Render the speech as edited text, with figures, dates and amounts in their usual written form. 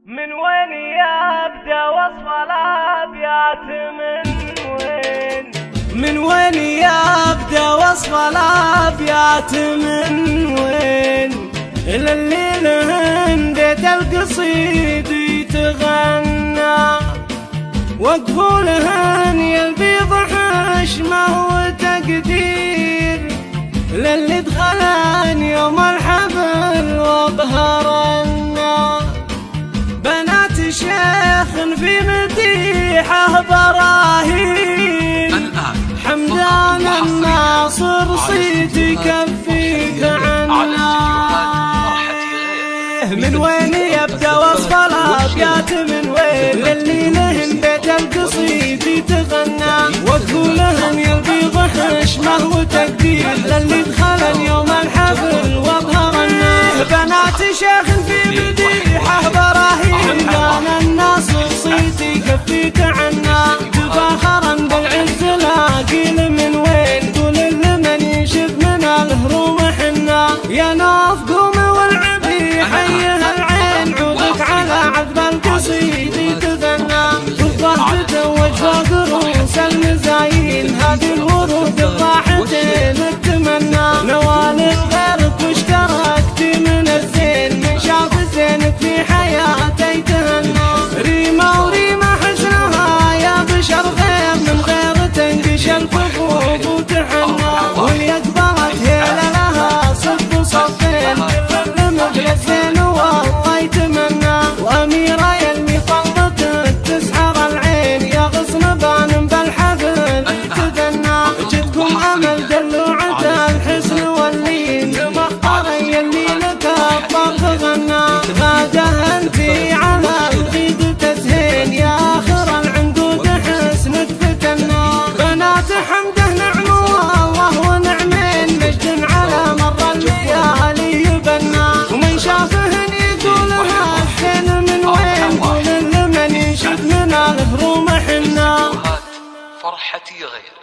من وين يبدأ وصف الأبيات من وين يبدأ وصف الأبيات من وين اللي لهن بيت القصيد يتغنى وقفوا لهن يلبيض حشمه وتقدير للي دخلن يوم الحفل وبهرنا بنات شيخ في مديحه براهين حمدان الناصر صيت يكفيك عنا. من وين يبدأ وصف الأبيات من وين للي لهن بيت القصيد يتغنى وقفوا لهن يلبيض حشمه وتقدير للي دخلن يوم الحفل وبهرنا بنات شيخ في مديحه براهين حمدان الناصر صيت يكفيك عنا تفاخرا بالعز لاقيل من وين قول لمن يشف من الهروم حنا يا نوف قوم والعبي حيها العين عودك على عذب القصيد يتغنى والضهر تتوج فوق رؤوس المزايين هذه الورود الراحتين التمنى نوالك غيرك واشتركت من الزين من شاف زينك في حياته يتهنى ريمة وريمة حسنها يا بشر غير من غير تنقش الكفوف وتحنى واليقظات هيلة لها صف وصفين كل المجلس زين والله يتمنى وأميرة يلمي فرضتك تسحر العين يا غصن بان بالحفل تتدنى جدكم أمل دلوعة الحسن واللين مختارة يلي لك الطرف غنى غاده انتي على الغيد تزهين يا آخر العنقود حسنك فتنا بنات حمده نعم والله ونعمين مجد على مر الليالي يبنى ومن شافهن يقولها الزين من وين قول لمن يشد من الهروم حنا فرحتي غير